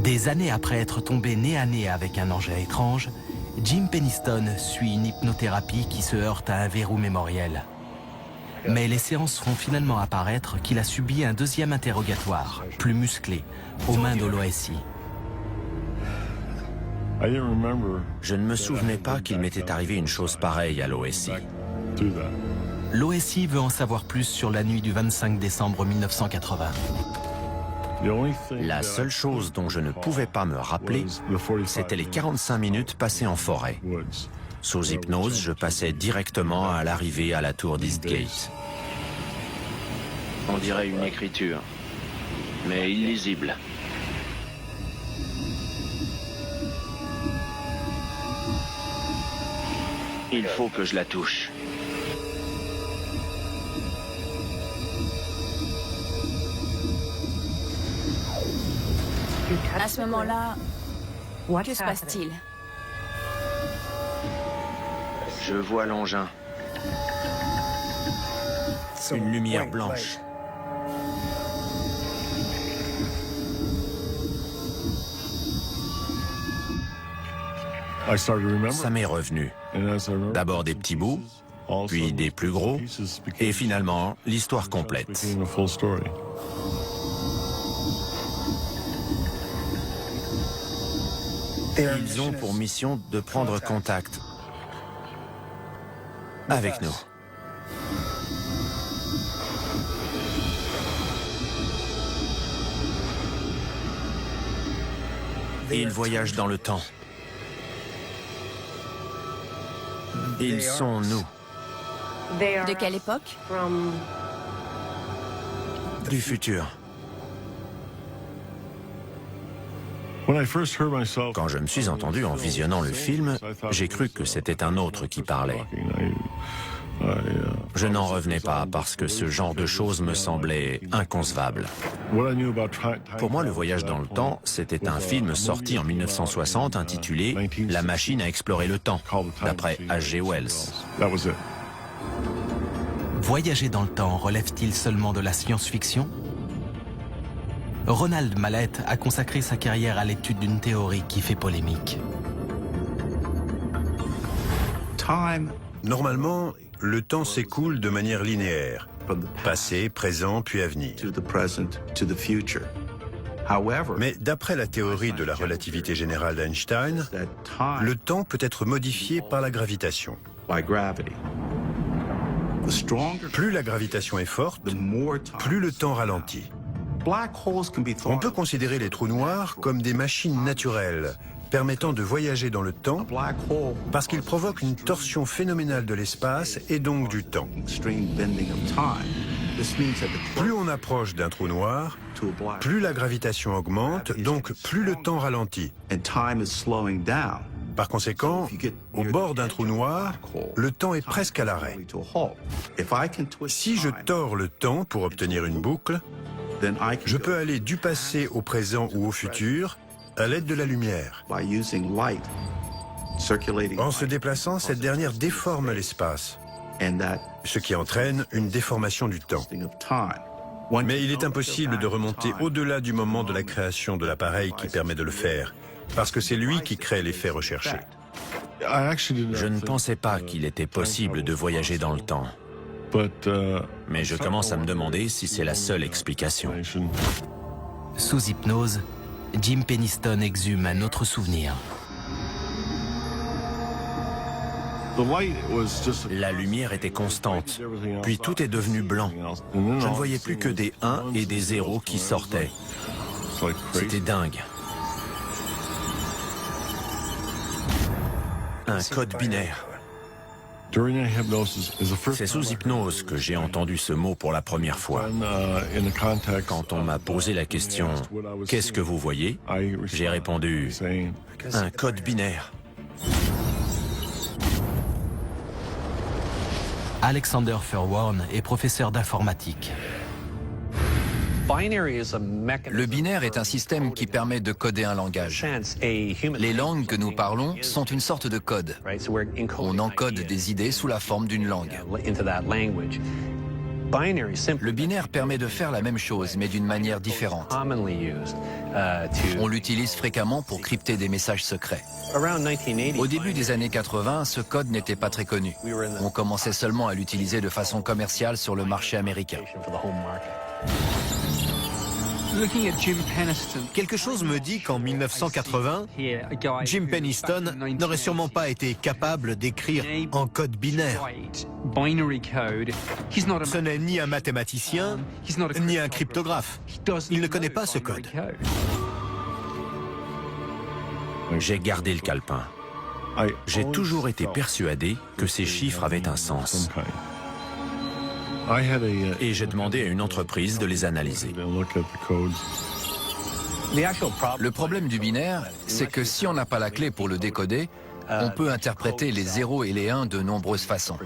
Des années après être tombé nez à nez avec un engin étrange, Jim Penniston suit une hypnothérapie qui se heurte à un verrou mémoriel. Mais les séances font finalement apparaître qu'il a subi un deuxième interrogatoire, plus musclé, aux mains de l'OSI. Je ne me souvenais pas qu'il m'était arrivé une chose pareille à l'OSI. L'OSI veut en savoir plus sur la nuit du 25 décembre 1980. La seule chose dont je ne pouvais pas me rappeler, c'était les 45 minutes passées en forêt. Sous hypnose, je passais directement à l'arrivée à la tour d'Eastgate. On dirait une écriture, mais illisible. Il faut que je la touche. À ce moment-là, que se passe-t-il? Je vois l'engin. Une lumière blanche. Ça m'est revenu. D'abord des petits bouts, puis des plus gros, et finalement l'histoire complète. Ils ont pour mission de prendre contact avec nous. Ils voyagent dans le temps. Ils sont nous. De quelle époque? Du futur. Quand je me suis entendu en visionnant le film, j'ai cru que c'était un autre qui parlait. Je n'en revenais pas parce que ce genre de choses me semblait inconcevable. Pour moi, le voyage dans le temps, c'était un film sorti en 1960 intitulé « La machine à explorer le temps », d'après H.G. Wells. Voyager dans le temps relève-t-il seulement de la science-fiction? Ronald Mallett a consacré sa carrière à l'étude d'une théorie qui fait polémique. Normalement, le temps s'écoule de manière linéaire, passé, présent, puis avenir. Mais d'après la théorie de la relativité générale d'Einstein, le temps peut être modifié par la gravitation. Plus la gravitation est forte, plus le temps ralentit. On peut considérer les trous noirs comme des machines naturelles permettant de voyager dans le temps parce qu'ils provoquent une torsion phénoménale de l'espace et donc du temps. Plus on approche d'un trou noir, plus la gravitation augmente, donc plus le temps ralentit. Par conséquent, au bord d'un trou noir, le temps est presque à l'arrêt. Si je tords le temps pour obtenir une boucle, je peux aller du passé au présent ou au futur à l'aide de la lumière. En se déplaçant, cette dernière déforme l'espace, ce qui entraîne une déformation du temps. Mais il est impossible de remonter au-delà du moment de la création de l'appareil qui permet de le faire, parce que c'est lui qui crée l'effet recherché. Je ne pensais pas qu'il était possible de voyager dans le temps. Mais je commence à me demander si c'est la seule explication. Sous hypnose, Jim Penniston exhume un autre souvenir. La lumière était constante, puis tout est devenu blanc. Je ne voyais plus que des 1 et des 0 qui sortaient. C'était dingue. Un code binaire. C'est sous hypnose que j'ai entendu ce mot pour la première fois. Quand on m'a posé la question « Qu'est-ce que vous voyez ?», j'ai répondu « Un code binaire ». Alexander Furworn est professeur d'informatique. Le binaire est un système qui permet de coder un langage. Les langues que nous parlons sont une sorte de code. On encode des idées sous la forme d'une langue. Le binaire permet de faire la même chose, mais d'une manière différente. On l'utilise fréquemment pour crypter des messages secrets. Au début des années 80, ce code n'était pas très connu. On commençait seulement à l'utiliser de façon commerciale sur le marché américain. Quelque chose me dit qu'en 1980, Jim Penniston n'aurait sûrement pas été capable d'écrire en code binaire. Ce n'est ni un mathématicien, ni un cryptographe. Il ne connaît pas ce code. J'ai gardé le calepin. J'ai toujours été persuadé que ces chiffres avaient un sens. Et j'ai demandé à une entreprise de les analyser. Le problème du binaire, c'est que si on n'a pas la clé pour le décoder, on peut interpréter les 0 et les 1 de nombreuses façons.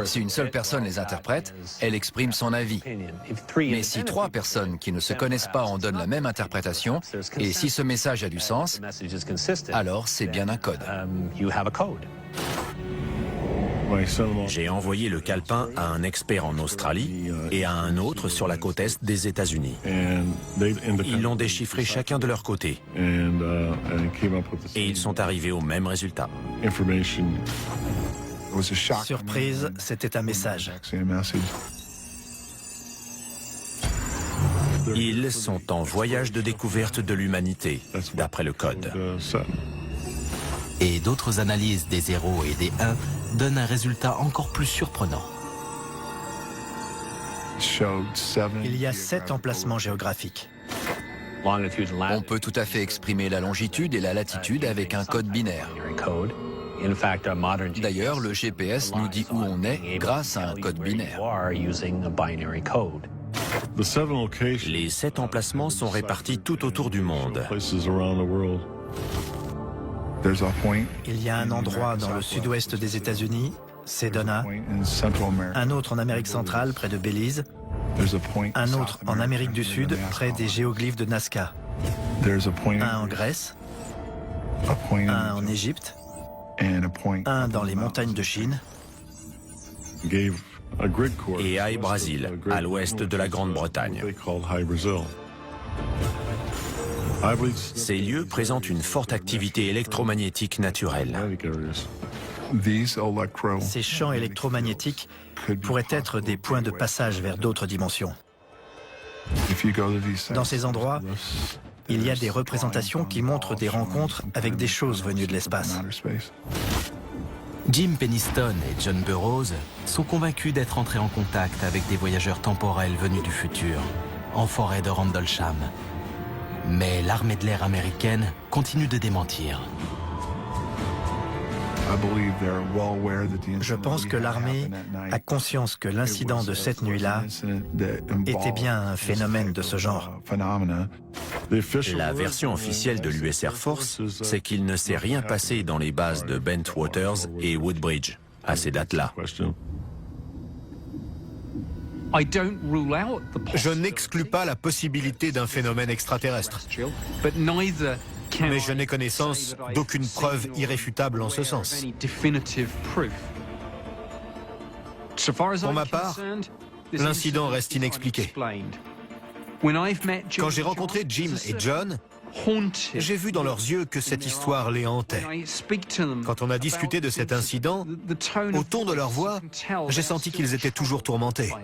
Si une seule personne les interprète, elle exprime son avis. Mais si 3 personnes qui ne se connaissent pas en donnent la même interprétation, et si ce message a du sens, alors c'est bien un code. J'ai envoyé le calepin à un expert en Australie et à un autre sur la côte est des États-Unis. Ils l'ont déchiffré chacun de leur côté. Et ils sont arrivés au même résultat. Surprise, c'était un message. Ils sont en voyage de découverte de l'humanité, d'après le code. Et d'autres analyses des 0 et des 1 donnent un résultat encore plus surprenant. Il y a 7 emplacements géographiques. On peut tout à fait exprimer la longitude et la latitude avec un code binaire. D'ailleurs, le GPS nous dit où on est grâce à un code binaire. Les 7 emplacements sont répartis tout autour du monde. Il y a un endroit dans le sud-ouest des États-Unis, Sedona, un autre en Amérique centrale, près de Belize, un autre en Amérique du Sud, près des géoglyphes de Nazca, un en Grèce, un en Égypte, un dans les montagnes de Chine, Et High Brazil, à l'ouest de la Grande-Bretagne. Ces lieux présentent une forte activité électromagnétique naturelle. Ces champs électromagnétiques pourraient être des points de passage vers d'autres dimensions. Dans ces endroits, il y a des représentations qui montrent des rencontres avec des choses venues de l'espace. Jim Penniston et John Burroughs sont convaincus d'être entrés en contact avec des voyageurs temporels venus du futur, en forêt de Rendlesham. Mais l'armée de l'air américaine continue de démentir. Je pense que l'armée a conscience que l'incident de cette nuit-là était bien un phénomène de ce genre. La version officielle de l'US Air Force, c'est qu'il ne s'est rien passé dans les bases de Bentwaters et Woodbridge à ces dates-là. Je n'exclus pas la possibilité d'un phénomène extraterrestre, mais je n'ai connaissance d'aucune preuve irréfutable en ce sens. Pour ma part, l'incident reste inexpliqué. Quand j'ai rencontré Jim et John, j'ai vu dans leurs yeux que cette histoire les hantait. Quand on a discuté de cet incident, au ton de leur voix, j'ai senti qu'ils étaient toujours tourmentés.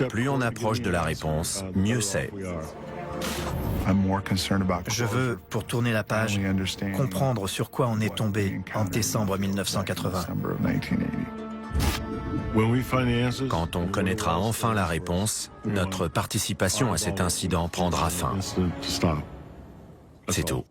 Plus on approche de la réponse, mieux c'est. Je veux, pour tourner la page, comprendre sur quoi on est tombé en décembre 1980. Quand on connaîtra enfin la réponse, notre participation à cet incident prendra fin. C'est tout.